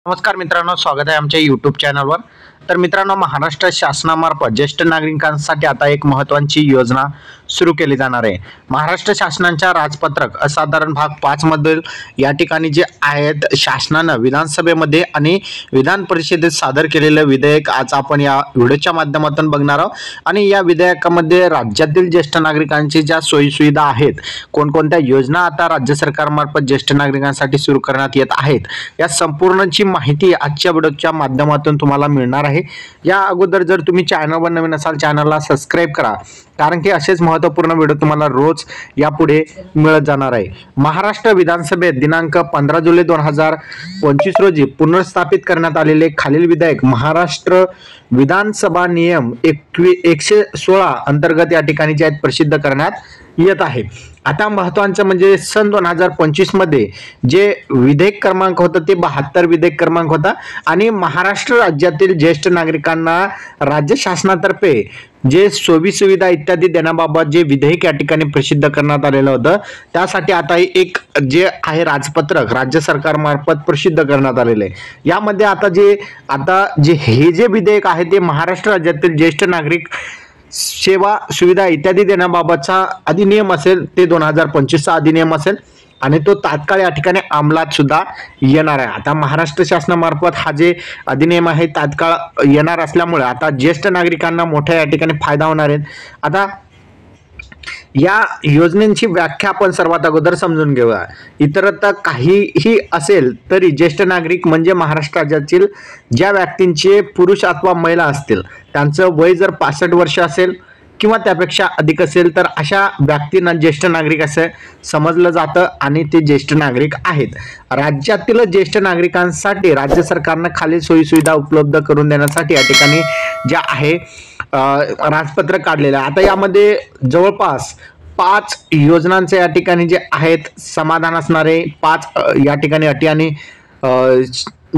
नमस्कार मित्रांनो, स्वागत आहे आमच्या यूट्यूब चॅनलवर। तर मित्रांनो, महाराष्ट्र शासनामार्फत ज्येष्ठ नागरिकांसाठी आता एक महत्त्वाची योजना सुरू केली जाणार आहे। महाराष्ट्र शासनाच्या राजपत्रक असाधारण भाग 5 मधील या ठिकाणी जे आहेत शासनाने विधानसभेमध्ये आणि विधान परिषदेत सादर केलेले विधेयक आज आपण या व्हिडिओच्या माध्यमातून बघणार आहोत। आणि या विधेयकामध्ये राज्यातील ज्येष्ठ नागरिकांची ज्या सोयी सुविधा आहेत, कोणकोणत्या योजना आता राज्य सरकारमार्फत ज्येष्ठ नागरिकांसाठी सुरू करण्यात येत आहेत, या संपूर्णची माहिती आजच्या व्हिडिओच्या माध्यमातून तुम्हाला मिळणार आहे। या अगोदर जर तुम्ही चॅनलवर नवीन असाल, चॅनलला सबस्क्राइब करा, कारण की असेच महत्त्वपूर्ण व्हिडिओ तुम्हाला रोज यापुढे मिळत जाणार आहे। महाराष्ट्र विधानसभेत दिनांक 15 जुलै 2025 रोजी पुनर्स्थापित करण्यात आलेले खालील विधेयक महाराष्ट्र विधानसभा नियम 116 अंतर्गत या ठिकाणी जे प्रसिद्ध करण्यात येत आहे। आता महत्त्वाचं म्हणजे सन 2025 मध्ये जे विधेयक क्रमांक होता ते 72 विधेयक क्रमांक होता आणि महाराष्ट्र राज्यातील ज्येष्ठ नागरिकांना राज्य शासनातर्फे जे सोयी सुविधा इत्यादी देण्याबाबत जे विधेयक या ठिकाणी प्रसिद्ध करण्यात आलेलं होतं, त्यासाठी आता एक जे आहे राजपत्रक राज्य सरकारमार्फत प्रसिद्ध करण्यात आलेले आहे। यामध्ये आता जे हे जे विधेयक आहे ते महाराष्ट्र राज्यातील ज्येष्ठ नागरिक सेवा सुविधा इत्यादी देण्याबाबतचा अधिनियम असेल, ते 2025 चा अधिनियम असेल आणि तो तात्काळ या ठिकाणी अंमलात सुद्धा येणार आहे। आता महाराष्ट्र शासनामार्फत हा जे अधिनियम आहे तात्काळ येणार असल्यामुळे आता ज्येष्ठ नागरिकांना मोठ्या या ठिकाणी फायदा होणार आहे। आता या योजनेची व्याख्या आपण सर्वात अगोदर समजून घेऊया। इतरत्र काहीही असेल तरी ज्येष्ठ नागरिक म्हणजे महाराष्ट्र राज्यातील ज्या व्यक्तींचे पुरुष अथवा महिला असतील, त्यांचं वय जर 65 वर्ष असेल किंवा त्यापेक्षा अधिक असेल तर अशा व्यक्तींना ज्येष्ठ नागरिक असे समजलं जातं आणि ते ज्येष्ठ नागरिक आहेत। राज्यातील ज्येष्ठ नागरिकांसाठी राज्य सरकारने खालील सोयी सुविधा उपलब्ध करून देण्यासाठी या ठिकाणी ज्या आहे राजपत्रक काढलेलं आहे। आता यामध्ये जवळपास 5 योजनांचे या ठिकाणी जे आहेत समाधान असणारे 5 या ठिकाणी अटी आणि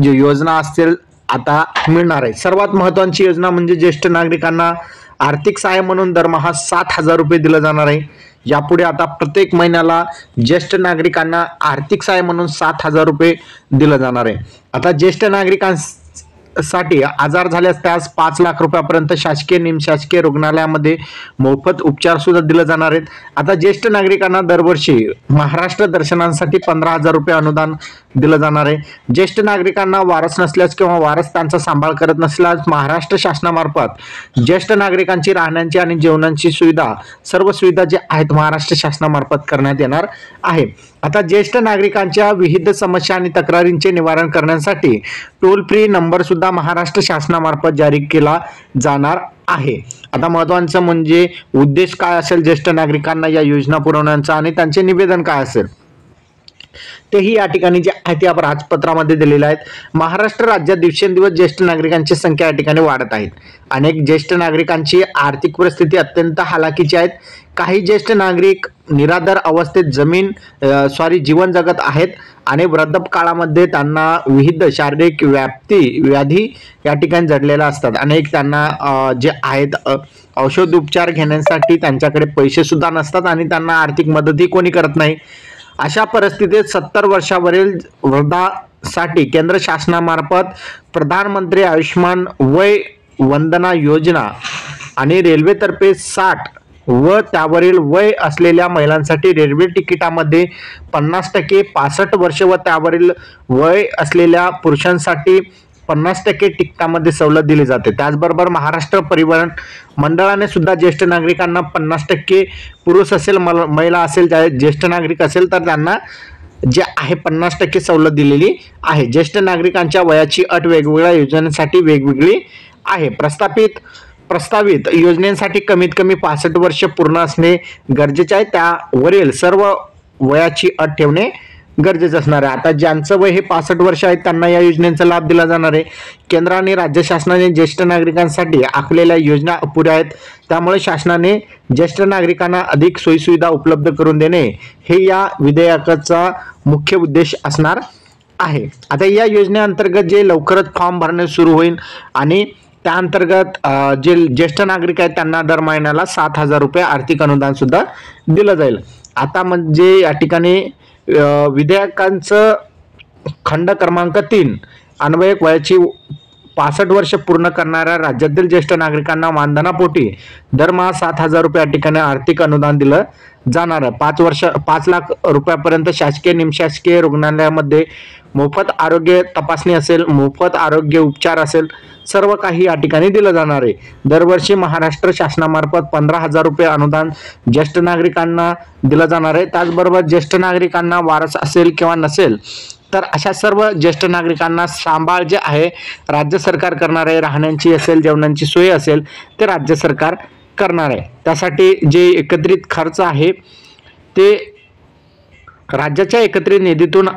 जे योजना असतील आता मिळणार आहे। सर्वात महत्त्वाची योजना म्हणजे ज्येष्ठ नागरिकांना आर्थिक सहाय्य म्हणून दरमहा 7,000 रुपये दिले जाणार आहे। यापुढे आता प्रत्येक महिन्याला ज्येष्ठ नागरिकांना आर्थिक सहाय्य म्हणून 7,000 रुपये दिले जाणार आहे। आता ज्येष्ठ नागरिकांसाठी आजार झाल्यास त्यास 5 लाख रुपयापर्यंत शासकीय निमशासकीय रुग्णालयामध्ये मोफत उपचार सुद्धा दिले जाणार आहेत। आता ज्येष्ठ नागरिकांना दरवर्षी महाराष्ट्र दर्शनांसाठी 15,000 रुपये अनुदान दिलं जाणार आहे। ज्येष्ठ नागरिकांना वारस नसल्यास किंवा वारस त्यांचा सांभाळ करत नसल्यास महाराष्ट्र शासनामार्फत ज्येष्ठ नागरिकांची राहण्याची आणि जेवणाची सुविधा सर्व सुविधा जे आहेत महाराष्ट्र शासनामार्फत करण्यात येणार आहे। आता ज्येष्ठ नागरिकांच्या विविध समस्या आणि तक्रारींचे निवारण करण्यासाठी टोल फ्री नंबर सुद्धा महाराष्ट्र शासनामार्फत जारी केला जाणार आहे। आता महत्त्वाचं म्हणजे उद्देश काय असेल ज्येष्ठ नागरिकांना या योजना पुरवण्याचा आणि त्यांचे निवेदन काय असेल तेही या ठिकाणी जे आहे ते राजपत्रामध्ये दिलेले आहेत। महाराष्ट्र राज्यात दिवसेंदिवस ज्येष्ठ नागरिकांची संख्या या ठिकाणी वाढत आहे। अनेक ज्येष्ठ नागरिकांची आर्थिक परिस्थिती अत्यंत हालाकीची आहे। काही ज्येष्ठ नागरिक निराधार अवस्थेत जीवन जगत आहेत आणि वृद्धापकाळामध्ये त्यांना विविध शारीरिक व्याधी या ठिकाणी जडलेल्या असतात। अनेक त्यांना जे आहेत औषध उपचार घेण्यासाठी त्यांच्याकडे पैसे सुद्धा नसतात आणि त्यांना आर्थिक मदतही कोणी करत नाही। अशा परिस्थितीत 70 वर्षावरील वृद्धांसाठी केंद्र शासनामार्फत प्रधानमंत्री आयुष्मान वय वंदना योजना आणि रेल्वेतर्फे 60 व त्यावरील वय असलेल्या महिलांसाठी रेल्वे तिकिटामध्ये 50%, 65 वर्ष व त्यावरील वय असलेल्या पुरुषांसाठी 50% तिकिटामध्ये सवलत दिली जाते। त्याचबरोबर महाराष्ट्र परिवहन मंडळाने सुद्धा ज्येष्ठ नागरिकांना 50%, पुरुष असेल महिला असेल ज्येष्ठ नागरिक असेल तर त्यांना जे आहे 50% सवलत दिलेली आहे। ज्येष्ठ नागरिकांच्या वयाची अट वेगवेगळ्या योजनेसाठी वेगवेगळी आहे। प्रस्तावित योजनेसाठी कमीत कमी 65 वर्ष पूर्ण असणे गरजेचे आहे। त्यावरील सर्व वयाची अट ठेवणे गरजेचं असणार आहे। आता ज्यांचं वय हे 65 वर्ष आहे त्यांना या योजनेचा लाभ दिला जाणार आहे। केंद्र आणि राज्य शासनाने ज्येष्ठ नागरिकांसाठी आखलेल्या योजना अपुऱ्या आहेत, त्यामुळे शासनाने ज्येष्ठ नागरिकांना अधिक सोयी सुविधा उपलब्ध करून देणे हे या विधेयकाचा मुख्य उद्देश असणार आहे। आता या योजनेअंतर्गत जे लवकरच फॉर्म भरणे सुरू होईल आणि त्या अंतर्गत जे ज्येष्ठ नागरिक आहेत त्यांना दर महिन्याला 7,000 रुपये आर्थिक अनुदान सुद्धा दिलं जाईल। आता म्हणजे या ठिकाणी विधेयकांचं खंड क्रमांक 3 अन्वयक वयाची 65 वर्ष पूर्ण करणाऱ्या राज्यातील ज्येष्ठ नागरिकांना मानधनापोटी दरमहा 7,000 रुपये या ठिकाणी आर्थिक अनुदान दिलं जाणार आहे. 5 लाख रुपयापर्यंत शासकीय निमशासकीय रुग्णालयामध्ये मोफत आरोग्य तपासणी असेल, मोफत आरोग्य उपचार असेल, सर्व काही या ठिकाणी दिलं जाणार आहे. दरवर्षी महाराष्ट्र शासनामार्फत 15,000 रुपये अनुदान ज्येष्ठ नागरिकांना दिलं जाणार आहे. त्याचबरोबर ज्येष्ठ नागरिकांना वारस असेल किंवा नसेल तर अशा सर्व ज्येष्ठ नागरिकांना सांभाळ जे आहे राज्य सरकार करणार आहे. राहण्याची असेल, जेवणाची सोय असेल ते राज्य सरकार करणार आहे. त्यासाठी जे एकत्रित खर्च आहे ते राज्याच्या एकत्रित निधीतून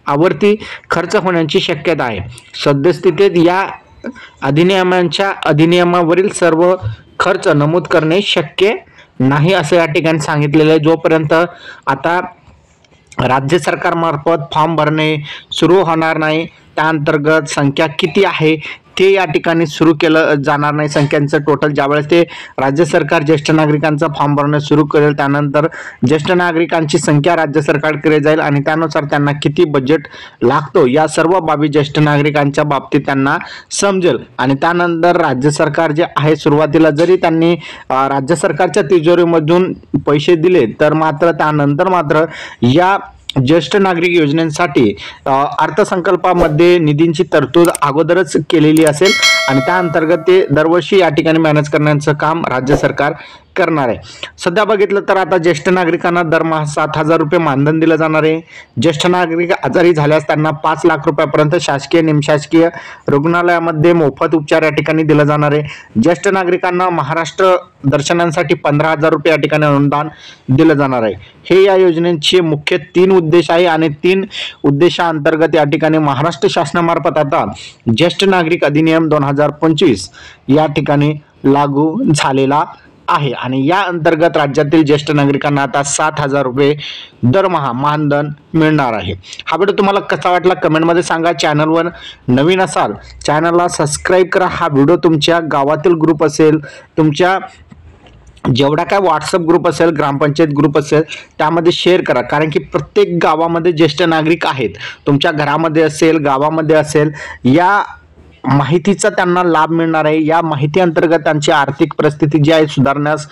आवर्ती खर्च होण्याची शक्यता आहे. सद्यस्थितीत या अधिनियमावरील सर्व खर्च नमूद करणे शक्य नाही असं या ठिकाणी सांगितलेलं आहे. जोपर्यंत आता राज्य सरकारमार्फत फॉर्म भरणे सुरू होणार नाही, त्या अंतर्गत संख्या किती आहे ते या ठिकाणी सुरू केलं जाणार नाही. संख्यांचं टोटल ज्यावेळेस ते राज्य सरकार ज्येष्ठ नागरिकांचा फॉर्म भरणं सुरू करेल त्यानंतर ज्येष्ठ नागरिकांची संख्या राज्य सरकारकडे जाईल आणि त्यानुसार त्यांना किती बजेट लागतो या सर्व बाबी ज्येष्ठ नागरिकांच्या बाबतीत त्यांना समजेल. आणि त्यानंतर राज्य सरकार जे आहे सुरुवातीला जरी त्यांनी राज्य सरकारच्या तिजोरीमधून पैसे दिले तर मात्र त्यानंतर मात्र या ज्येष्ठ नागरिक योजनेसाठी अर्थसंकल्पामध्ये निधींची तरतूद अगोदरच केलेली असेल आणि त्या अंतर्गत ते दरवर्षी या ठिकाणी मॅनेज करण्याचं काम राज्य सरकार करणार आहे. सध्या बघितलं तर आता ज्येष्ठ नागरिकांना दरमहा 7,000 रुपये मानधन दिलं जाणार आहे. ज्येष्ठ नागरिक आजारी झाल्यास त्यांना 5 लाख रुपयापर्यंत शासकीय निमशासकीय रुग्णालयामध्ये मोफत उपचार या ठिकाणी दिलं जाणार आहे. ज्येष्ठ नागरिकांना महाराष्ट्र दर्शनांसाठी 15,000 रुपये या ठिकाणी अनुदान दिलं जाणार आहे. हे या योजनेचे मुख्य 3 उद्देश आहे आणि 3 उद्देशांतर्गत या ठिकाणी महाराष्ट्र शासनामार्फत आता ज्येष्ठ नागरिक अधिनियम 2025 या ठिकाणी लागू झालेला आहे आणि या अंतर्गत राज्यातील ज्येष्ठ नागरिकांना आता 7,000 रुपये दरमहा मानधन मिळणार आहे. हा व्हिडिओ तुम्हाला कसा वाटला कमेंटमध्ये सांगा. चॅनलवर नवीन असाल चॅनलला सबस्क्राईब करा. हा व्हिडिओ तुमच्या गावातील ग्रुप असेल, तुमच्या जेवढा काय व्हॉट्सअप ग्रुप असेल, ग्रामपंचायत ग्रुप असेल त्यामध्ये शेअर करा. कारण की प्रत्येक गावामध्ये ज्येष्ठ नागरिक आहेत. तुमच्या घरामध्ये असेल, गावामध्ये असेल, या माहितीचा त्यांना लाभ मिळणार आहे. या माहिती अंतर्गत त्यांची आर्थिक परिस्थिती जी आहे सुधारण्यास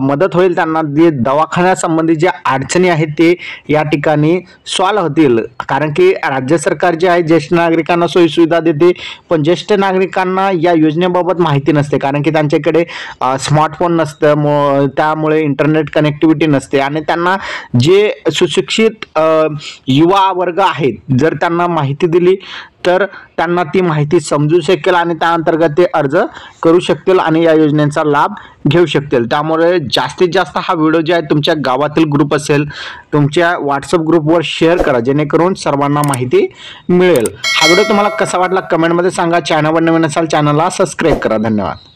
मदत होईल. त्यांना जे दवाखान्यासंबंधी ज्या अडचणी आहेत ते या ठिकाणी सॉल्व्ह होतील. कारण की राज्य सरकार जे आहे ज्येष्ठ नागरिकांना सोयीसुविधा देते पण ज्येष्ठ नागरिकांना या योजनेबाबत माहिती नसते. कारण की त्यांच्याकडे स्मार्टफोन नसतं, त्यामुळे इंटरनेट कनेक्टिव्हिटी नसते आणि त्यांना जे सुशिक्षित युवा वर्ग आहेत जर त्यांना माहिती दिली तर त्यांना ती माहिती समजू शकेल आणि त्या अंतर्गत ते अर्ज करू शकतील आणि या योजनेचा लाभ घेऊ शकतील. त्यामुळे जास्तीत जास्त हा व्हिडिओ जे आहे तुमच्या गावातील ग्रुप असेल, तुमच्या व्हॉट्सअप ग्रुपवर शेअर करा जेणेकरून सर्वांना माहिती मिळेल. हा व्हिडिओ तुम्हाला कसा वाटला कमेंटमध्ये सांगा. चॅनलवर नवीन असाल चॅनलला सबस्क्राईब करा. धन्यवाद.